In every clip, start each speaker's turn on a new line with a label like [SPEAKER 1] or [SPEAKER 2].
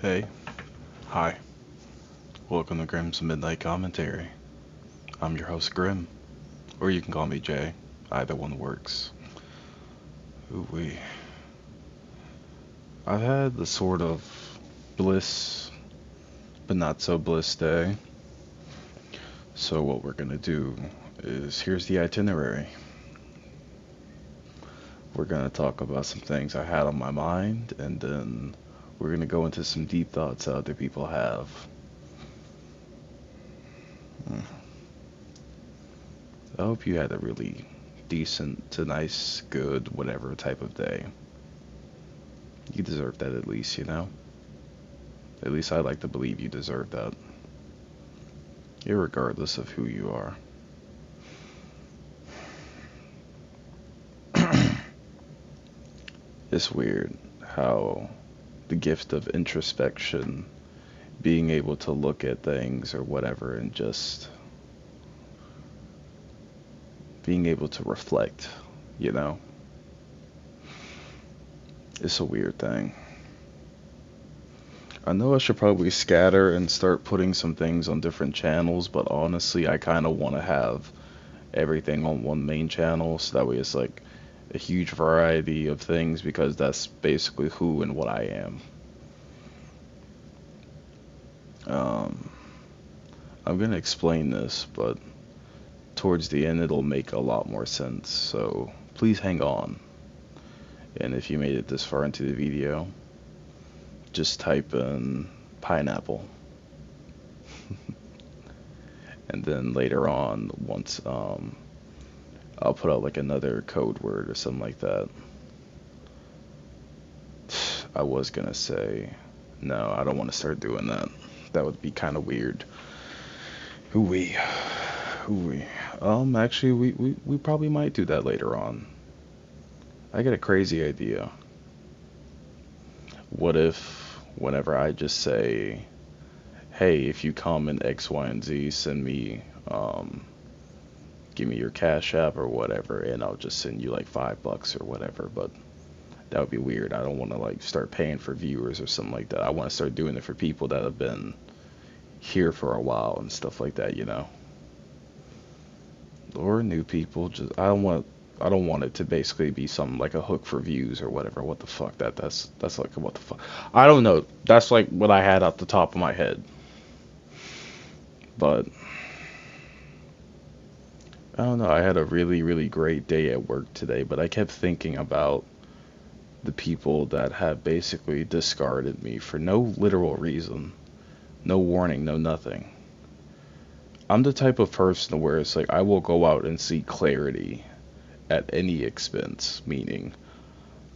[SPEAKER 1] Hey, hi, welcome to Grimm's Midnight Commentary. I'm your host Grimm, or you can call me Jay, either one works. Ooh wee. I've had the sort of bliss, but not so bliss day, so what we're gonna do is here's the itinerary. We're gonna talk about some things I had on my mind, and then we're gonna go into some deep thoughts that other people have. Hmm. I hope you had a really decent to nice, good, whatever type of day. You deserve that at least, you know? At least I like to believe you deserve that, irregardless of who you are. It's weird how the gift of introspection, being able to look at things or whatever and just being able to reflect, you know? It's a weird thing. I know I should probably scatter and start putting some things on different channels, but honestly, I kind of want to have everything on one main channel so that way it's like a huge variety of things because that's basically who and what I am. Um, I'm gonna explain this, but towards the end it'll make a lot more sense. So please hang on. And if you made it this far into the video, just type in pineapple. And then later on, once I'll put out like another code word or something like that. I was gonna say, no, I don't want to start doing that. That would be kind of weird. Ooh-wee. Ooh-wee. Actually, we probably might do that later on. I got a crazy idea. What if, whenever I just say, hey, if you comment X, Y, and Z, send me, give me your Cash App or whatever, and I'll just send you like $5 or whatever. But that would be weird. I don't want to like start paying for viewers or something like that. I want to start doing it for people that have been here for a while and stuff like that, you know. Or new people. Just I don't want it to basically be something like a hook for views or whatever. What the fuck? That's like what the fuck. I don't know. That's like what I had off the top of my head. But I don't know. I had a really great day at work today, but I kept thinking about the people that have basically discarded me for no literal reason, no warning, no nothing. I'm the type of person where it's like I will go out and seek clarity at any expense, meaning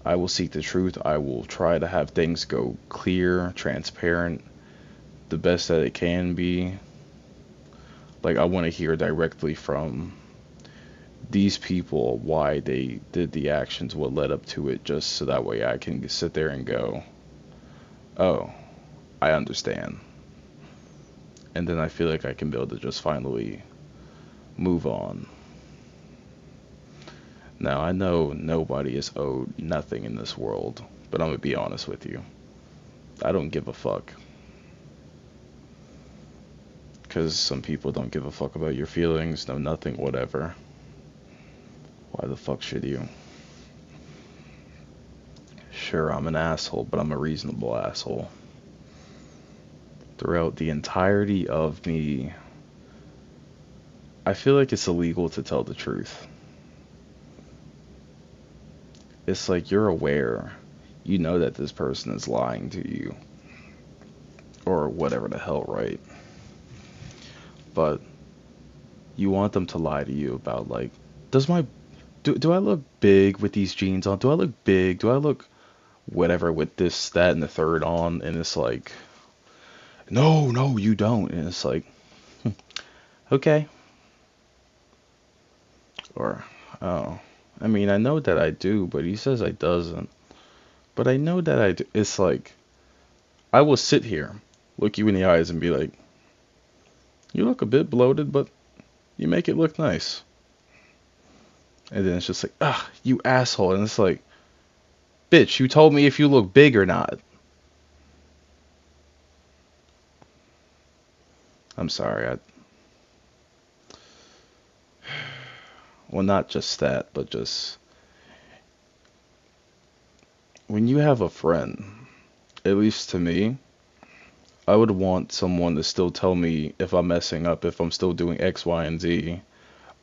[SPEAKER 1] I will seek the truth. I will try to have things go clear, transparent, the best that it can be. Like, I want to hear directly from these people why they did the actions, what led up to it, just so that way I can sit there and go, oh, I understand. And then I feel like I can be able to just finally move on. Now, I know nobody is owed nothing in this world, but I'm gonna be honest with you. I don't give a fuck. Because some people don't give a fuck about your feelings, no nothing, whatever. Why the fuck should you? Sure, I'm an asshole, but I'm a reasonable asshole. Throughout the entirety of me, I feel like it's illegal to tell the truth. It's like you're aware, you know that this person is lying to you, or whatever the hell, right? But you want them to lie to you about, like, does my do I look big with these jeans on? Do I look big? Do I look whatever with this, that, and the third on? And it's like, no, no, you don't. And it's like, okay. Or, oh, I mean, I know that I do, but he says I doesn't. But I know that I do. It's like, I will sit here, look you in the eyes, and be like, you look a bit bloated, but you make it look nice. And then it's just like, ah, you asshole. And it's like, bitch, you told me if you look big or not. I'm sorry. Well, not just that, but just when you have a friend, at least to me, I would want someone to still tell me if I'm messing up, if I'm still doing X, Y, and Z.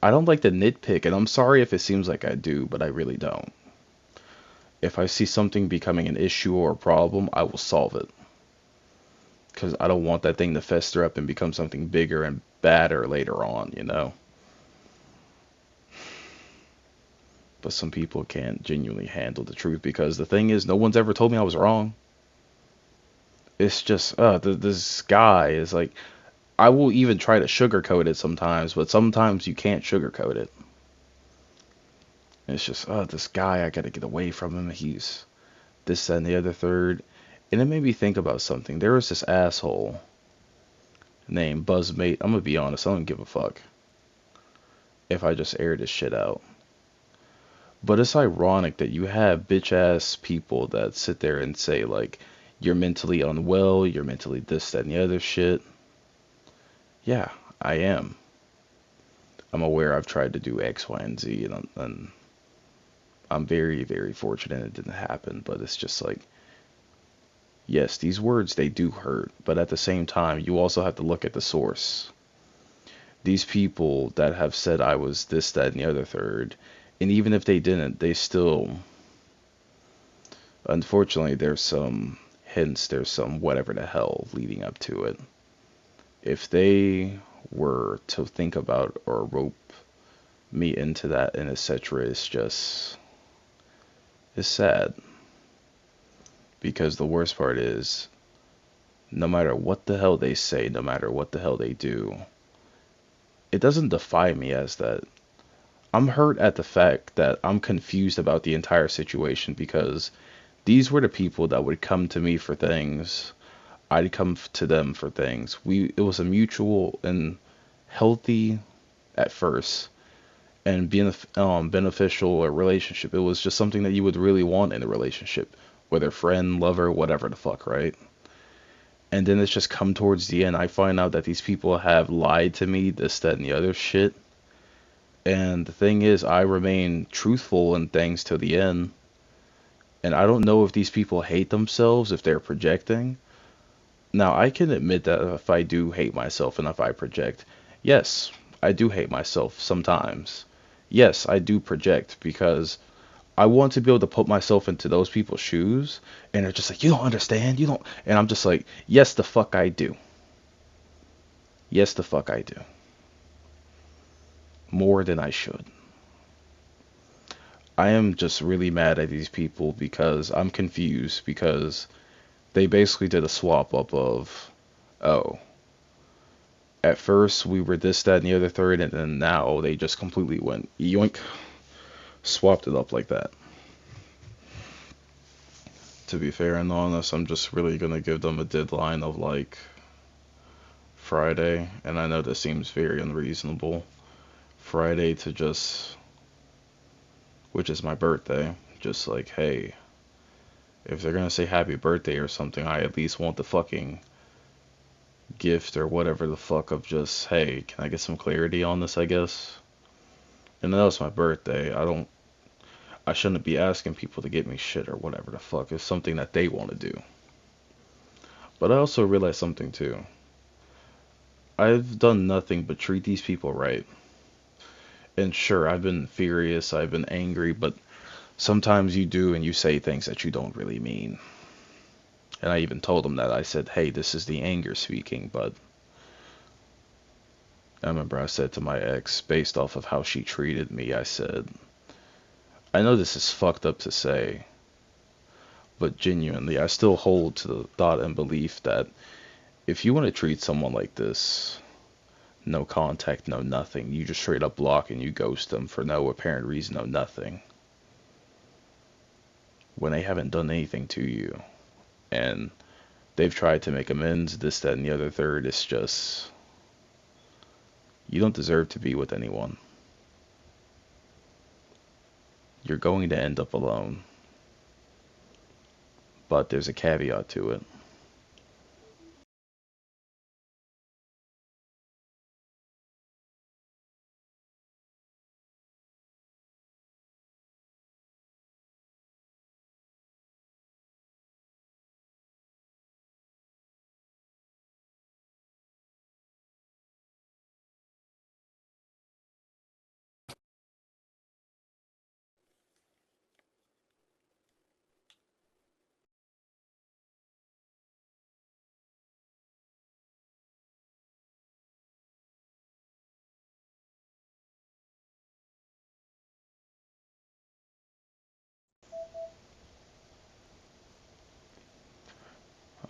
[SPEAKER 1] I don't like to nitpick, and I'm sorry if it seems like I do, but I really don't. If I see something becoming an issue or a problem, I will solve it. Because I don't want that thing to fester up and become something bigger and badder later on, you know? But some people can't genuinely handle the truth because the thing is, no one's ever told me I was wrong. It's just, this guy is like, I will even try to sugarcoat it sometimes, but sometimes you can't sugarcoat it. It's just, this guy, I gotta get away from him. He's this, that, and the other third. And it made me think about something. There was this asshole named Buzzmate. I'm gonna be honest, I don't give a fuck if I just air this shit out. But it's ironic that you have bitch ass people that sit there and say, like, you're mentally unwell, you're mentally this, that, and the other shit. Yeah, I am. I'm aware I've tried to do X, Y, and Z, and I'm very, very fortunate it didn't happen. But it's just like, yes, these words, they do hurt. But at the same time, you also have to look at the source. These people that have said I was this, that, and the other third, and even if they didn't, they still, unfortunately, there's some hints, there's some whatever the hell leading up to it. If they were to think about or rope me into that and etc., it's just, it's sad. Because the worst part is, no matter what the hell they say, no matter what the hell they do, it doesn't define me as that. I'm hurt at the fact that I'm confused about the entire situation because these were the people that would come to me for things. I'd come to them for things. It was a mutual and healthy at first and being beneficial relationship. It was just something that you would really want in a relationship, whether friend, lover, whatever the fuck, right? And then it's just come towards the end. I find out that these people have lied to me, this, that, and the other shit. And the thing is, I remain truthful in things to the end. And I don't know if these people hate themselves, if they're projecting. Now, I can admit that if I do hate myself and if I project, yes, I do hate myself sometimes. Yes, I do project because I want to be able to put myself into those people's shoes. And they're just like, you don't understand, you don't. And I'm just like, yes, the fuck I do. Yes, the fuck I do. More than I should. I am just really mad at these people because I'm confused because they basically did a swap up of, oh, at first we were this, that, and the other third, and then now they just completely went yoink, swapped it up like that. To be fair and honest, I'm just really gonna give them a deadline of like Friday, and I know this seems very unreasonable. Friday to just, which is my birthday, just like, hey, if they're gonna say happy birthday or something, I at least want the fucking gift or whatever the fuck of just, hey, can I get some clarity on this, I guess? And that was my birthday. I shouldn't be asking people to get me shit or whatever the fuck. It's something that they want to do. But I also realized something too. I've done nothing but treat these people right. And sure, I've been furious, I've been angry, but sometimes you do and you say things that you don't really mean. And I even told them that. I said, hey, this is the anger speaking, but I remember I said to my ex, based off of how she treated me, I said, I know this is fucked up to say, but genuinely, I still hold to the thought and belief that if you want to treat someone like this, no contact, no nothing, you just straight up block and you ghost them for no apparent reason, no nothing, when they haven't done anything to you, and they've tried to make amends, this, that, and the other third, it's just, you don't deserve to be with anyone. You're going to end up alone. But there's a caveat to it.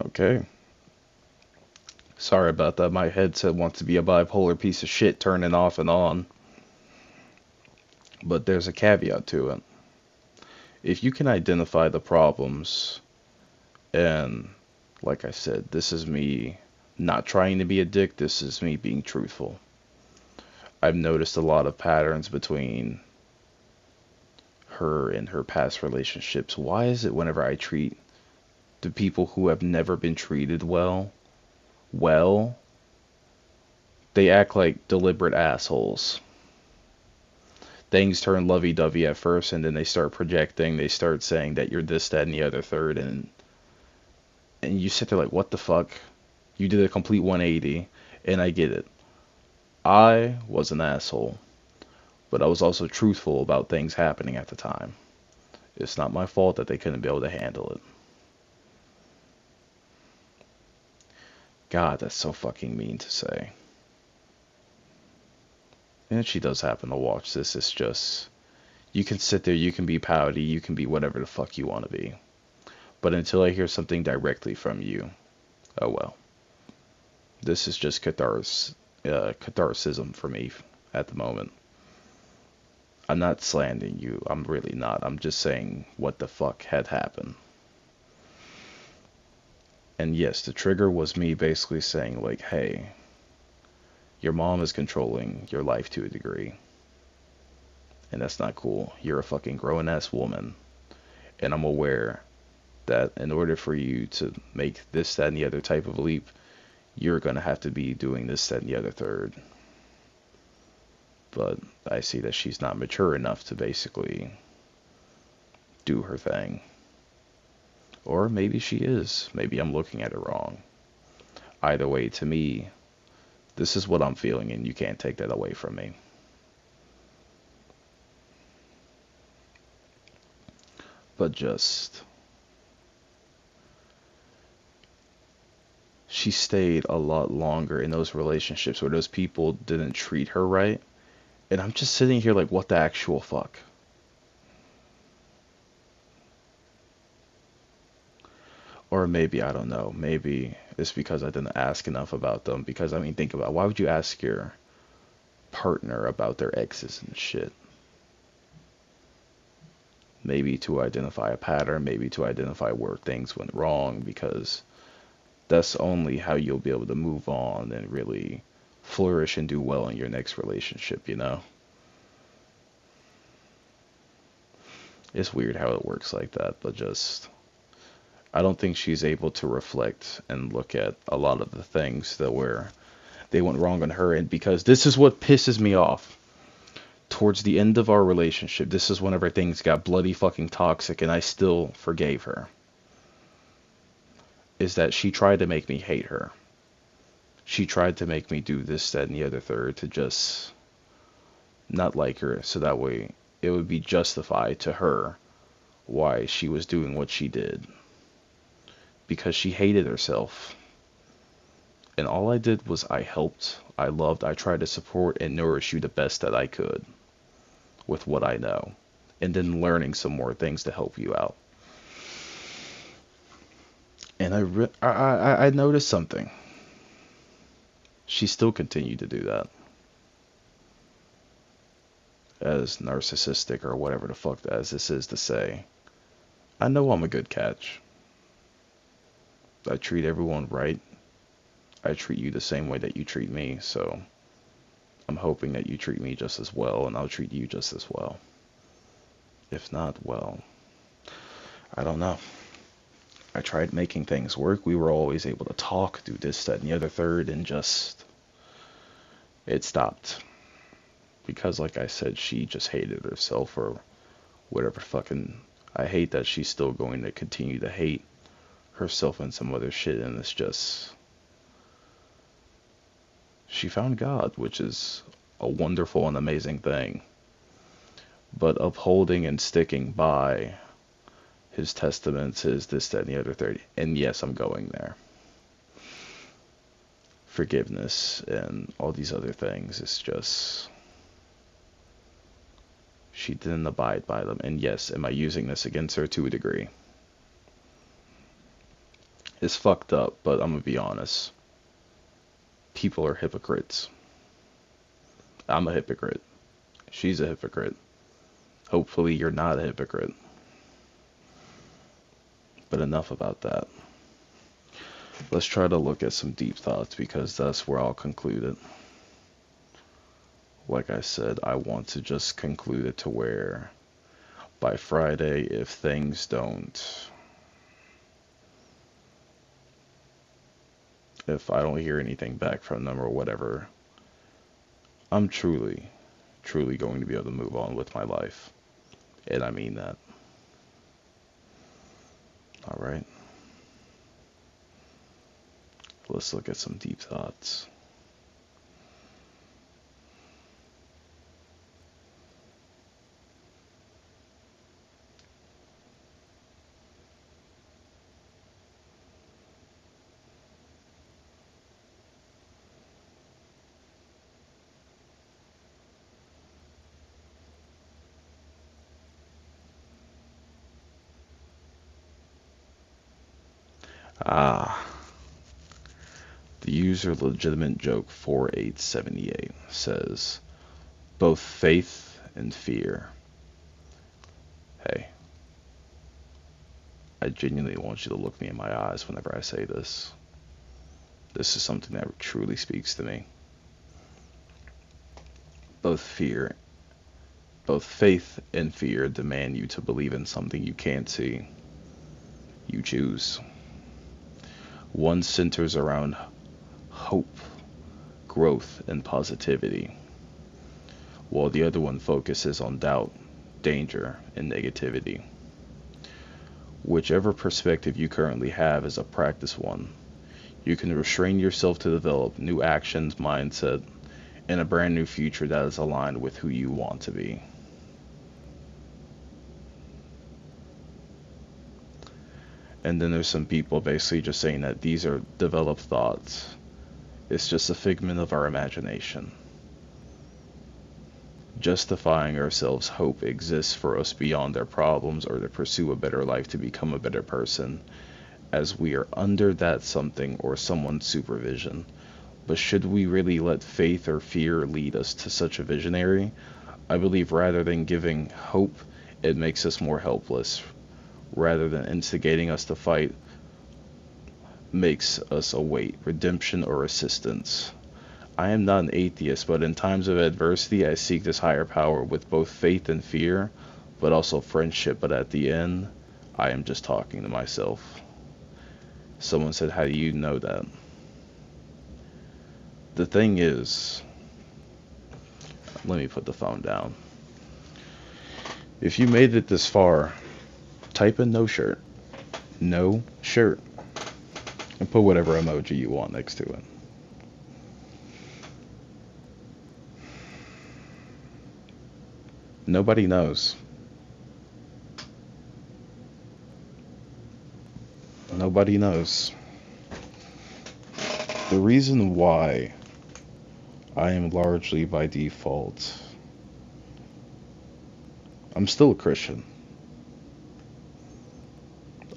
[SPEAKER 1] Okay. Sorry about that. My headset wants to be a bipolar piece of shit turning off and on. But there's a caveat to it. If you can identify the problems, and like I said, this is me not trying to be a dick, this is me being truthful. I've noticed a lot of patterns between her and her past relationships. Why is it whenever I treat the people who have never been treated well, they act like deliberate assholes? Things turn lovey-dovey at first, and then they start projecting, they start saying that you're this, that, and the other third, and you sit there like, what the fuck? You did a complete 180, and I get it. I was an asshole, but I was also truthful about things happening at the time. It's not my fault that they couldn't be able to handle it. God, that's so fucking mean to say. And if she does happen to watch this, it's just, you can sit there, you can be pouty, you can be whatever the fuck you want to be. But until I hear something directly from you, oh well. This is just catharsis for me at the moment. I'm not slandering you. I'm really not. I'm just saying what the fuck had happened. And yes, the trigger was me basically saying like, hey, your mom is controlling your life to a degree. And that's not cool. You're a fucking grown ass woman. And I'm aware that in order for you to make this, that, and the other type of leap, you're going to have to be doing this, that, and the other third. But I see that she's not mature enough to basically do her thing. Or maybe she is. Maybe I'm looking at it wrong. Either way, to me, this is what I'm feeling, and you can't take that away from me. But just, she stayed a lot longer in those relationships where those people didn't treat her right. And I'm just sitting here like, what the actual fuck? Or maybe, I don't know, maybe it's because I didn't ask enough about them. Because, I mean, think about it. Why would you ask your partner about their exes and shit? Maybe to identify a pattern, maybe to identify where things went wrong, because that's only how you'll be able to move on and really flourish and do well in your next relationship, you know? It's weird how it works like that, but just, I don't think she's able to reflect and look at a lot of the things that they went wrong on her end, because this is what pisses me off. Towards the end of our relationship, this is whenever things got bloody fucking toxic and I still forgave her, is that she tried to make me hate her. She tried to make me do this, that, and the other third to just not like her, so that way it would be justified to her why she was doing what she did. Because she hated herself. And all I did was I helped, I loved, I tried to support and nourish you the best that I could with what I know. And then learning some more things to help you out. And I noticed something. She still continued to do that. As narcissistic or whatever the fuck as this is to say. I know I'm a good catch. I treat everyone right. I treat you the same way that you treat me, so I'm hoping that you treat me just as well, and I'll treat you just as well. If not, well, I don't know. I tried making things work. We were always able to talk, do this, that, and the other third, and just, it stopped. Because, like I said, she just hated herself or whatever fucking, I hate that she's still going to continue to hate herself and some other shit, and it's just, she found God, which is a wonderful and amazing thing. But upholding and sticking by his testaments, his this, that, and the other third, and yes, I'm going there. Forgiveness and all these other things, it's just, she didn't abide by them. And yes, am I using this against her to a degree? It's fucked up, but I'm gonna be honest. People are hypocrites. I'm a hypocrite. She's a hypocrite. Hopefully, you're not a hypocrite. But enough about that. Let's try to look at some deep thoughts because that's where I'll conclude it. Like I said, I want to just conclude it to where by Friday, if things don't, if I don't hear anything back from them or whatever, I'm truly, truly going to be able to move on with my life. And I mean that. All right. Let's look at some deep thoughts. Ah, the user legitimate joke 4878 says both faith and fear. Hey, I genuinely want you to look me in my eyes whenever I say this. This is something that truly speaks to me. Both fear, both faith and fear demand you to believe in something you can't see. You choose. One centers around hope, growth, and positivity, while the other one focuses on doubt, danger, and negativity. Whichever perspective you currently have is a practice one. You can restrain yourself to develop new actions, mindset, and a brand new future that is aligned with who you want to be. And then there's some people basically just saying that these are developed thoughts. It's just a figment of our imagination. Justifying ourselves hope exists for us beyond our problems or to pursue a better life to become a better person, as we are under that something or someone's supervision. But should we really let faith or fear lead us to such a visionary? I believe rather than giving hope, it makes us more helpless. Rather than instigating us to fight, makes us await redemption or assistance. I am not an atheist, but in times of adversity, I seek this higher power with both faith and fear, but also friendship. But at the end, I am just talking to myself. Someone said, how do you know that? The thing is, let me put the phone down. If you made it this far, type in no shirt. No shirt. And put whatever emoji you want next to it. Nobody knows. Nobody knows. The reason why I am largely by default, I'm still a Christian.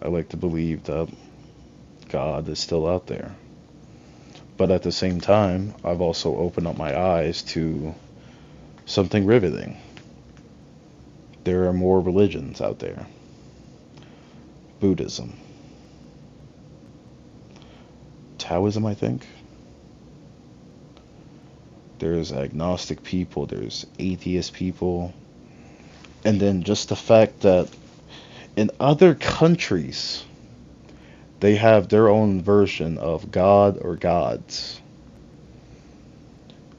[SPEAKER 1] I like to believe that God is still out there. But at the same time, I've also opened up my eyes to something riveting. There are more religions out there. Buddhism. Taoism, I think. There's agnostic people, there's atheist people. And then just the fact that in other countries, they have their own version of God or gods.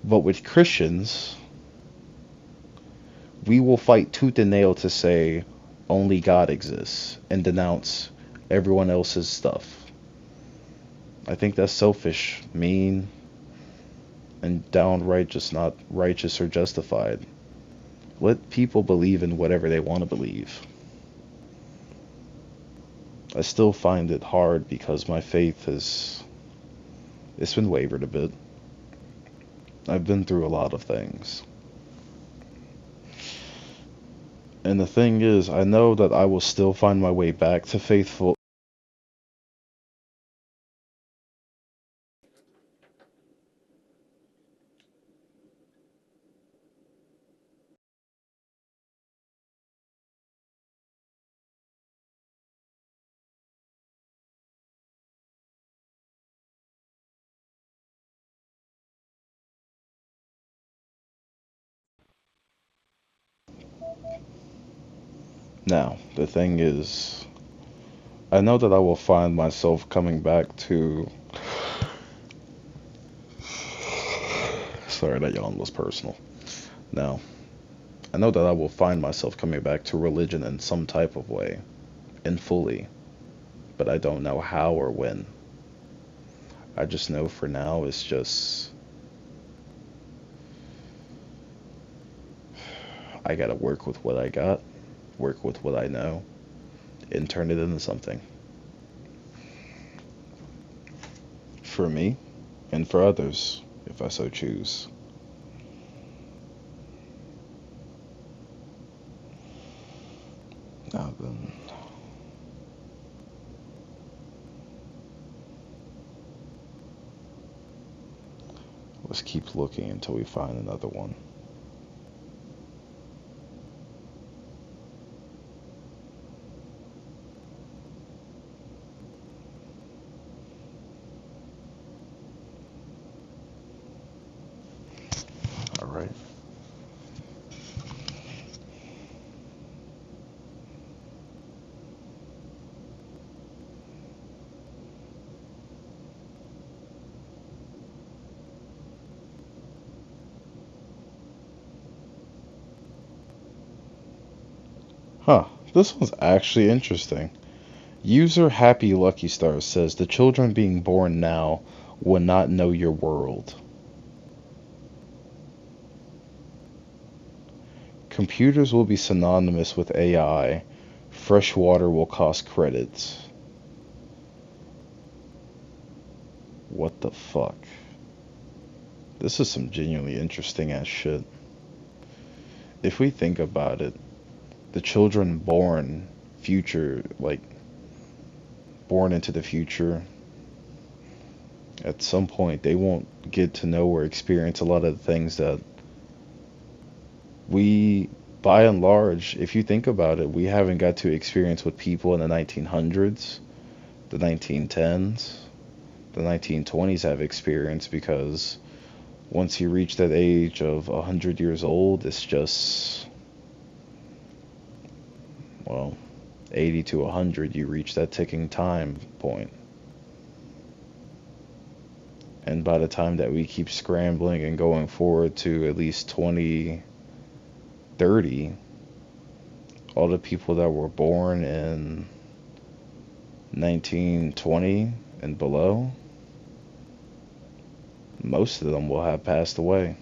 [SPEAKER 1] But with Christians, we will fight tooth and nail to say only God exists and denounce everyone else's stuff. I think that's selfish, mean, and downright just not righteous or justified. Let people believe in whatever they want to believe. I still find it hard because my faith it's been wavered a bit. I've been through a lot of things. And the thing is, I know that I will still find my way back to faithful Now, the thing is, I know that I will find myself coming back to. Sorry, that yawn was personal. Now, I know that I will find myself coming back to religion in some type of way, and fully, but I don't know how or when. I just know for now it's just. I gotta work with what I got, work with what I know, and turn it into something. For me, and for others, if I so choose. Now then, let's keep looking until we find another one. All right. Huh, this one's actually interesting. User Happy Lucky Star says the children being born now will not know your world. Computers will be synonymous with AI. Fresh water will cost credits. What the fuck? This is some genuinely interesting ass shit. If we think about it, the children born future, like born into the future, at some point they won't get to know or experience a lot of the things that we, by and large, if you think about it, we haven't got to experience with people in the 1900s, the 1910s, the 1920s have experienced, because once you reach that age of 100 years old, it's just, well, 80 to 100, you reach that ticking time point. And by the time that we keep scrambling and going forward to at least 2030, all the people that were born in 1920 and below, most of them will have passed away.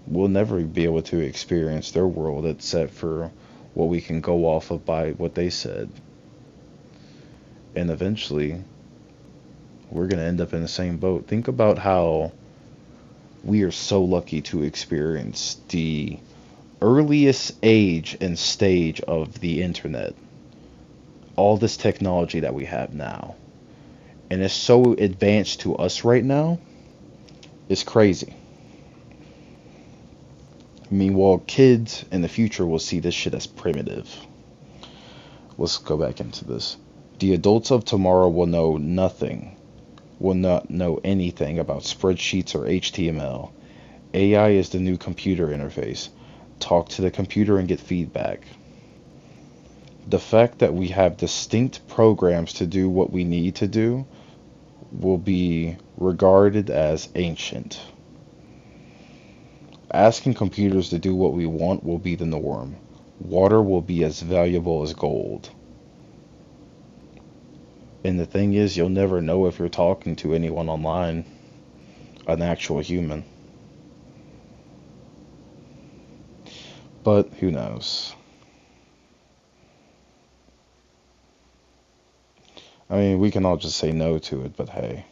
[SPEAKER 1] We'll never be able to experience their world except for what we can go off of by what they said. And eventually, we're going to end up in the same boat. Think about how we are so lucky to experience the earliest age and stage of the internet. All this technology that we have now. And it's so advanced to us right now, it's crazy. Meanwhile, kids in the future will see this shit as primitive. Let's go back into this. The adults of tomorrow will know nothing, will not know anything about spreadsheets or HTML. AI is the new computer interface. Talk to the computer and get feedback. The fact that we have distinct programs to do what we need to do will be regarded as ancient. Asking computers to do what we want will be the norm. Water will be as valuable as gold. And the thing is, you'll never know if you're talking to anyone online, an actual human. But who knows? I mean, we can all just say no to it, but hey.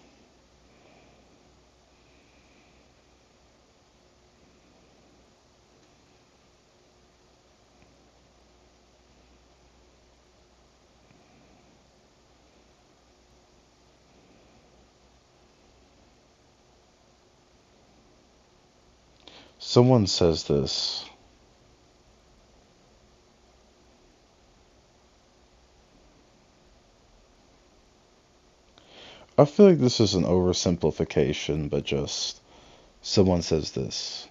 [SPEAKER 1] Someone says this. I feel like this is an oversimplification, but just someone says this.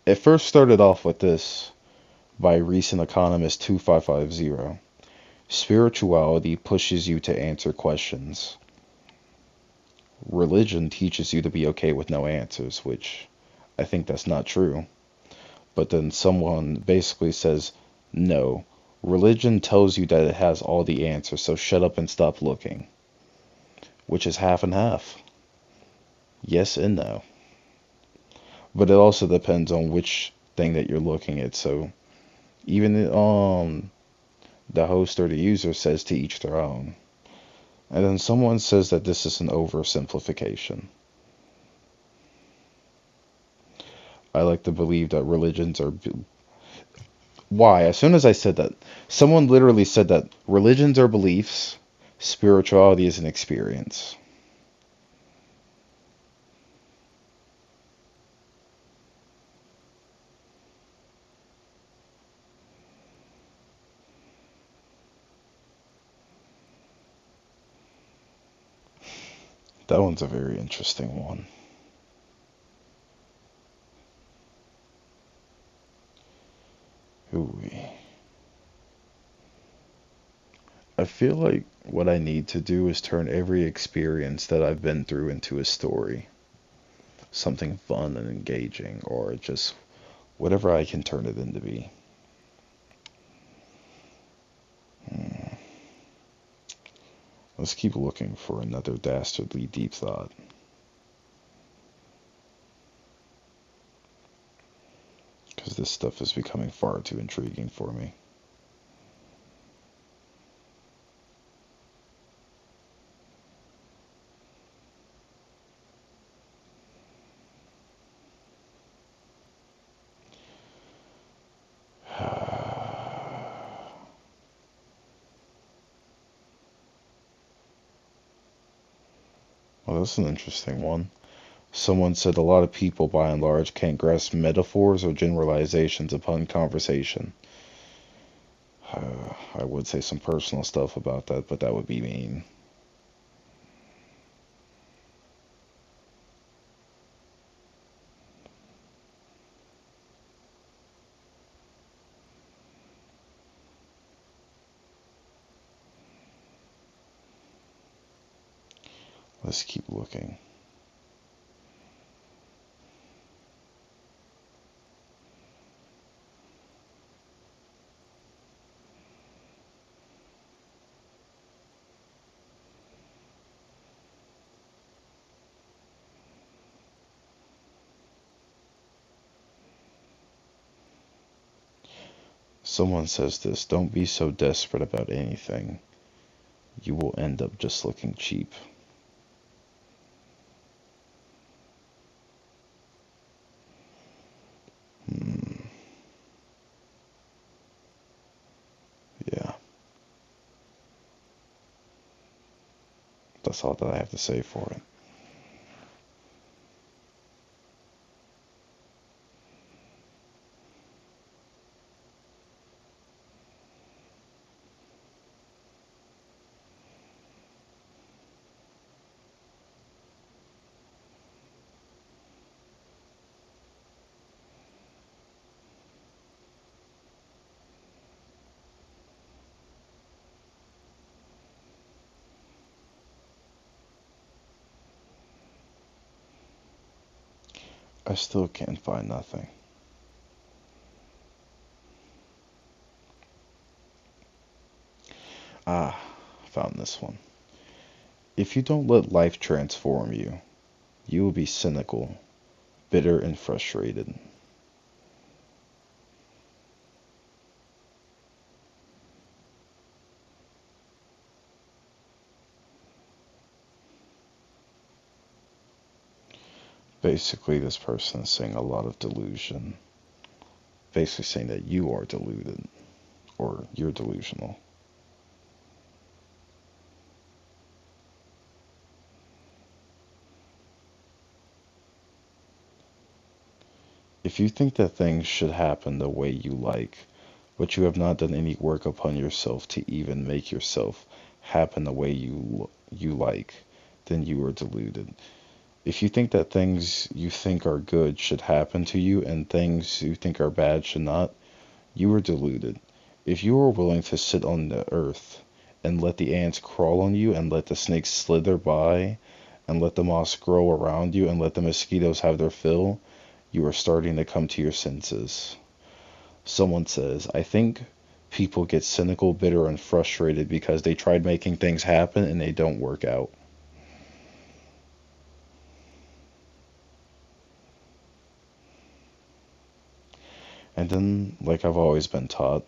[SPEAKER 1] It first started off with this. by recent economist 2550. Spirituality pushes you to answer questions. Religion teaches you to be okay with no answers, which I think that's not true. But then someone basically says, no, religion tells you that it has all the answers, so shut up and stop looking, which is half and half. Yes and no. But it also depends on which thing that you're looking at. So even the host or the user says to each their own. And then someone says that this is an oversimplification. I like to believe that religions are. Why? As soon as I said that, someone literally said that religions are beliefs, spirituality is an experience. That one's a very interesting one. Ooh. I feel like what I need to do is turn every experience that I've been through into a story. Something fun and engaging, or just whatever I can turn it into be. Hmm. Let's keep looking for another dastardly deep thought. Because this stuff is becoming far too intriguing for me. Well, that's an interesting one. Someone said a lot of people, by and large, can't grasp metaphors or generalizations upon conversation. I would say some personal stuff about that, but that would be mean. Let's keep looking. Someone says this, don't be so desperate about anything. You will end up just looking cheap. Hmm. Yeah, that's all that I have to say for it. I still can't find nothing. Ah, found this one. If you don't let life transform you, you will be cynical, bitter, and frustrated. Basically, this person is saying a lot of delusion. Basically, saying that you are deluded or you're delusional. If you think that things should happen the way you like, but you have not done any work upon yourself to even make yourself happen the way you like, then you are deluded. If you think that things you think are good should happen to you and things you think are bad should not, You are deluded. If you are willing to sit on the earth and let the ants crawl on you and let the snakes slither by and let the moss grow around you and let the mosquitoes have their fill, you are starting to come to your senses. Someone says, I think people get cynical, bitter, and frustrated because they tried making things happen and they don't work out. And then, like I've always been taught,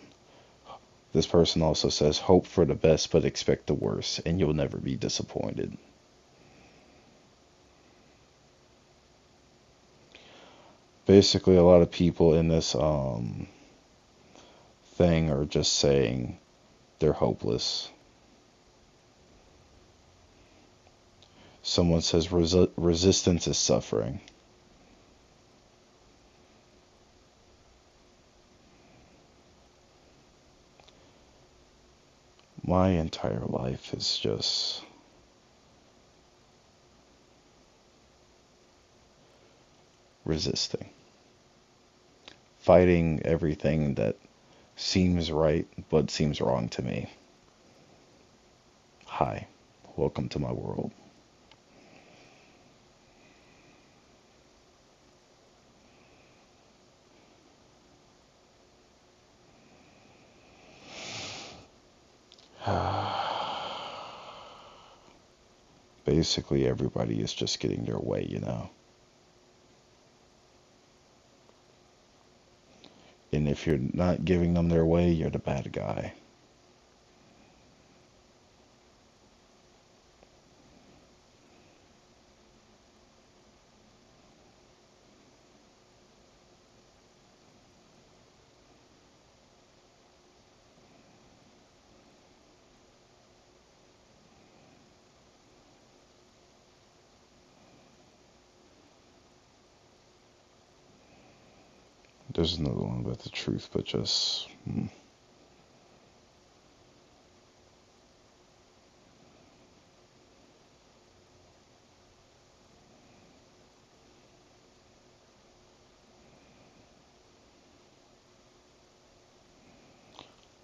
[SPEAKER 1] this person also says, hope for the best but expect the worst, and you'll never be disappointed. Basically, a lot of people in this thing are just saying they're hopeless. Someone says resistance is suffering. My entire life is just resisting, fighting everything that seems right but seems wrong to me. Hi, welcome to my world. Basically, everybody is just getting their way, you know? And if you're not giving them their way, you're the bad guy. There's another one about the truth, but just.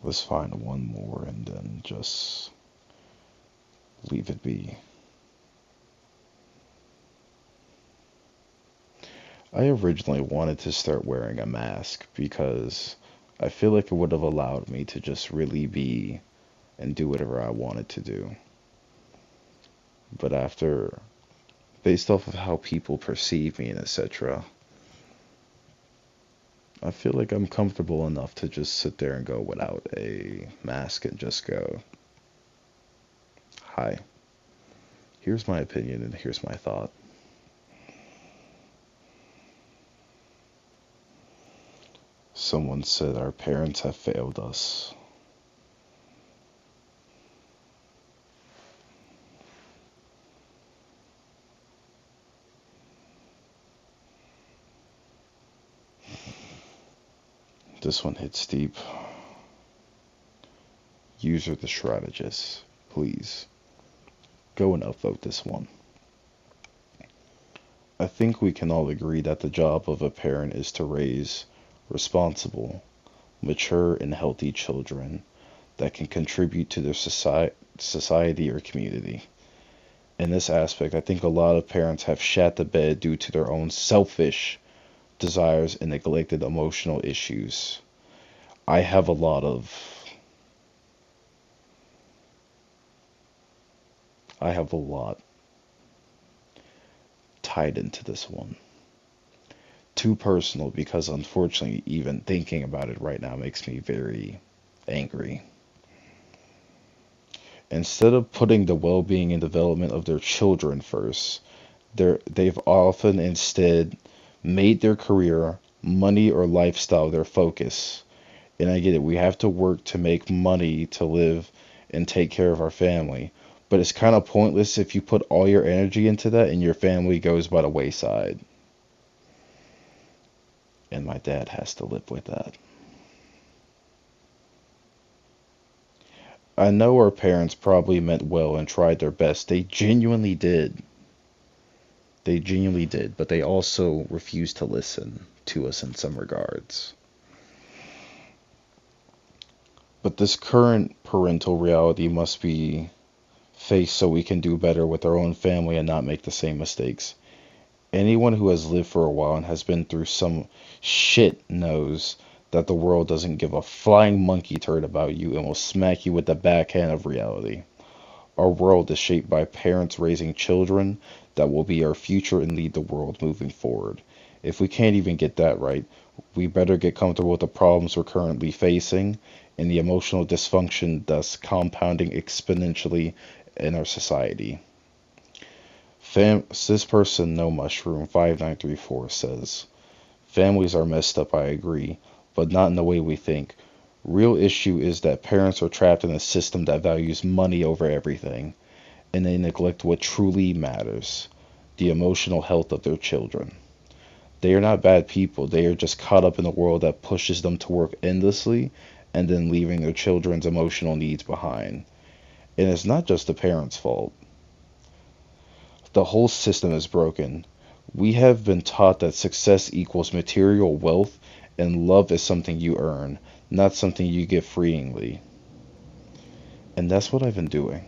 [SPEAKER 1] Let's find one more and then just leave it be. I originally wanted to start wearing a mask because I feel like it would have allowed me to just really be and do whatever I wanted to do. But based off of how people perceive me and etc., I feel like I'm comfortable enough to just sit there and go without a mask and just go, hi, here's my opinion and here's my thought. Someone said our parents have failed us. This one hits deep. User the strategist. Please go and upvote this one. I think we can all agree that the job of a parent is to raise responsible, mature, and healthy children that can contribute to their society or community. In this aspect, I think a lot of parents have shat the bed due to their own selfish desires and neglected emotional issues. I have a lot of I have a lot tied into this one. Too personal because unfortunately even thinking about it right now makes me very angry. Instead of putting the well-being and development of their children first, they've often instead made their career, money, or lifestyle their focus. And I get it, we have to work to make money to live and take care of our family. But it's kind of pointless if you put all your energy into that and your family goes by the wayside. And my dad has to live with that. I know our parents probably meant well and tried their best. They genuinely did. They genuinely did, but they also refused to listen to us in some regards. But this current parental reality must be faced so we can do better with our own family and not make the same mistakes. Anyone who has lived for a while and has been through some shit knows that the world doesn't give a flying monkey turd about you and will smack you with the backhand of reality. Our world is shaped by parents raising children that will be our future and lead the world moving forward. If we can't even get that right, we better get comfortable with the problems we're currently facing and the emotional dysfunction thus compounding exponentially in our society. This person, No Mushroom 5934 says, families are messed up, I agree, but not in the way we think. Real issue is that parents are trapped in a system that values money over everything, and they neglect what truly matters, the emotional health of their children. They are not bad people, they are just caught up in a world that pushes them to work endlessly and then leaving their children's emotional needs behind. And it's not just the parents' fault. The whole system is broken. We have been taught that success equals material wealth and love is something you earn, not something you get freely. And that's what I've been doing.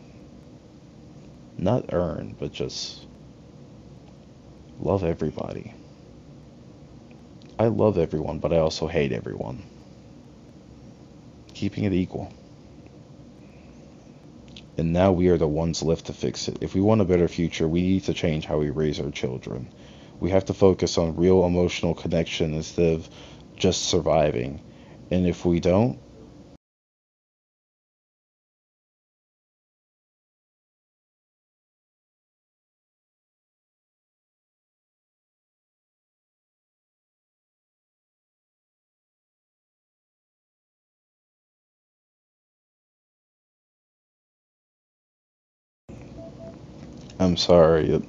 [SPEAKER 1] Not earn, but just love everybody. I love everyone, but I also hate everyone. Keeping it equal. And now we are the ones left to fix it. If we want a better future, we need to change how we raise our children. We have to focus on real emotional connection instead of just surviving. And if we don't, I'm sorry.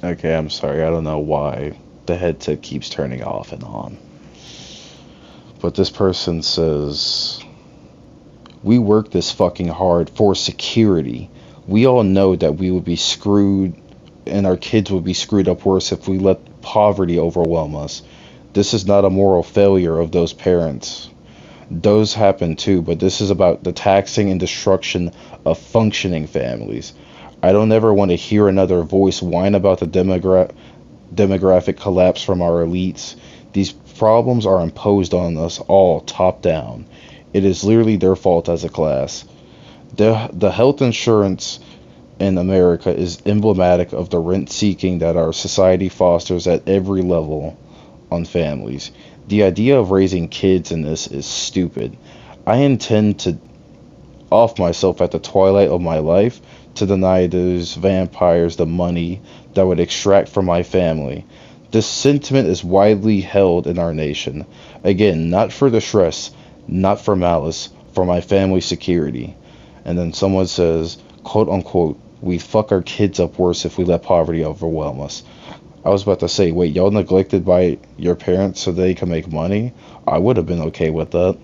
[SPEAKER 1] Okay, I'm sorry. I don't know why the headset keeps turning off and on. But this person says, we work this fucking hard for security. We all know that we would be screwed and our kids would be screwed up worse if we let poverty overwhelm us. This is not a moral failure of those parents. Those happen too, but this is about the taxing and destruction of functioning families. I don't ever want to hear another voice whine about the demographic collapse from our elites. These problems are imposed on us all top down. It is literally their fault as a class. The health insurance in America is emblematic of the rent seeking that our society fosters at every level on families. The idea of raising kids in this is stupid. I intend to off myself at the twilight of my life to deny those vampires the money that would extract from my family. This sentiment is widely held in our nation. Again, not for distress, not for malice, for my family's security. And then someone says, quote unquote, we fuck our kids up worse if we let poverty overwhelm us. I was about to say, wait, y'all neglected by your parents so they can make money? I would have been okay with that.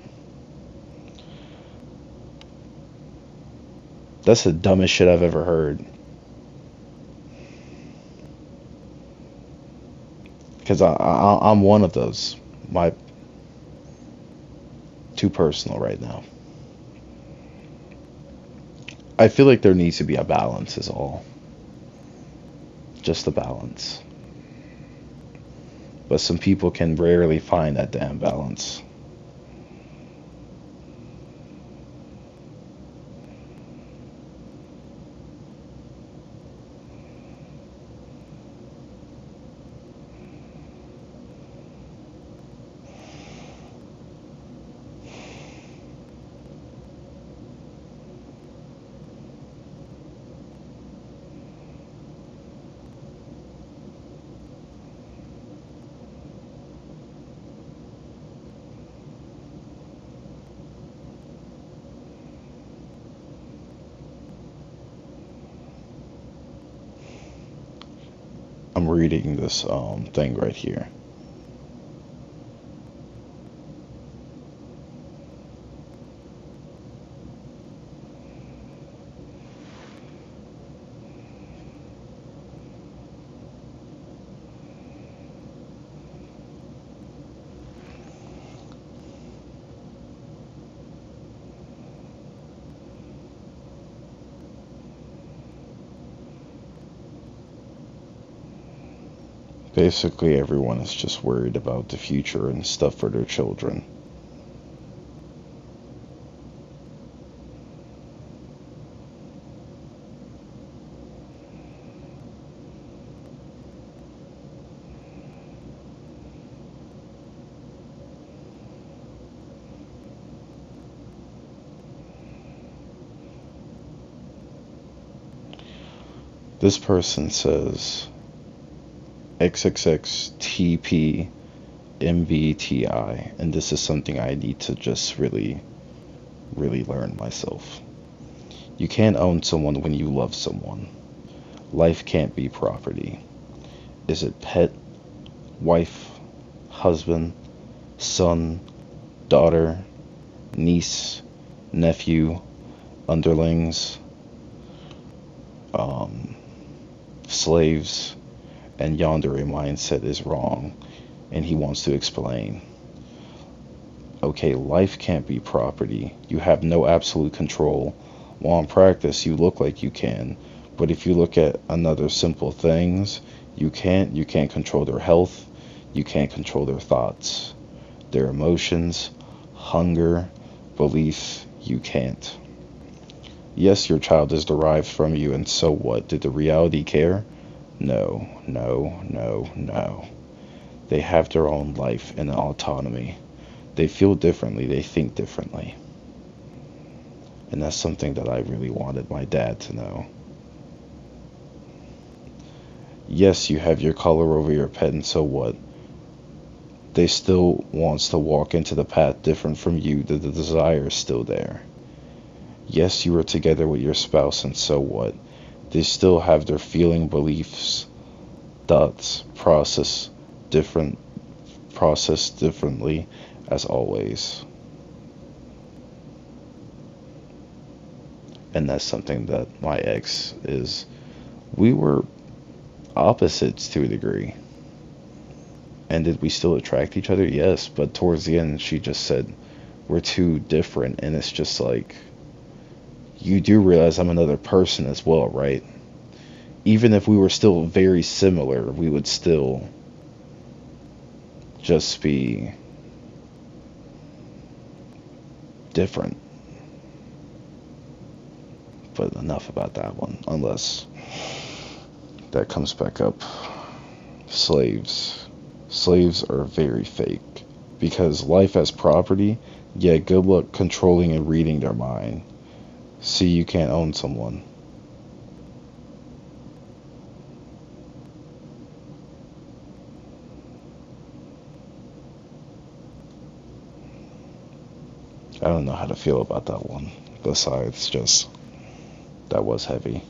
[SPEAKER 1] That's the dumbest shit I've ever heard. Because I'm one of those. My too personal right now. I feel like there needs to be a balance, is all. Just a balance. But some people can rarely find that damn balance. I'm reading this thing right here. Basically, everyone is just worried about the future and stuff for their children. This person says XXXTP MBTI, and this is something I need to just really learn myself. You can't own someone when you love someone. Life can't be property. Is it pet, wife, husband, son, daughter, niece, nephew, underlings, um, slaves? And yandere mindset is wrong, and he wants to explain. Okay, life can't be property. You have no absolute control. While in practice, you look like you can, but if you look at another simple things, you can't. You can't control their health. You can't control their thoughts, their emotions, hunger, belief. You can't. Yes, your child is derived from you, and so what? Did the reality care? No, no, no, no. They have their own life and autonomy. They feel differently, they think differently. And that's something that I really wanted my dad to know. Yes, you have your color over your pet, and so what? They still wants to walk into the path different from you. The desire is still there. Yes, you are together with your spouse, and so what? They still have their feeling, beliefs, thoughts, different, process differently, as always. And that's something that my ex is. We were opposites to a degree. And did we still attract each other? Yes, but towards the end, she just said, we're too different. And it's just like, you do realize I'm another person as well, right? Even if we were still very similar, we would still just be different. But enough about that one, unless that comes back up. Slaves. Slaves are very fake. Because life as property, yeah, good luck controlling and reading their mind. See, you can't own someone. I don't know how to feel about that one. Besides, just, that was heavy.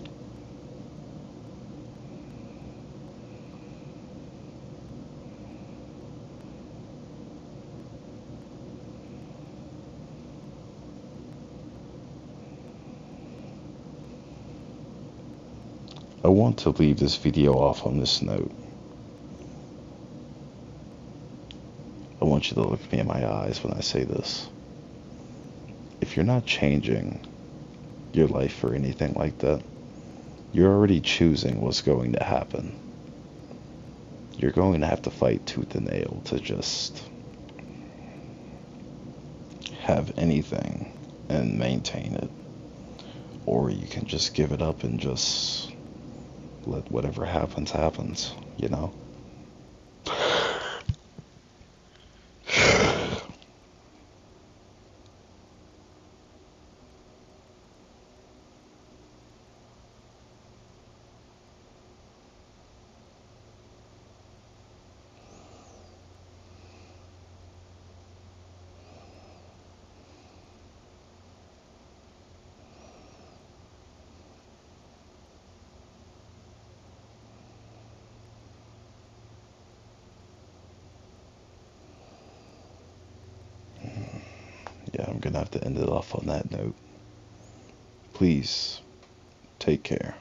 [SPEAKER 1] I want to leave this video off on this note. I want you to look me in my eyes when I say this. If you're not changing your life or anything like that, you're already choosing what's going to happen. You're going to have to fight tooth and nail to just have anything and maintain it. Or you can just give it up and just let whatever happens, happens, you know? Yeah, I'm gonna have to end it off on that note. Please take care.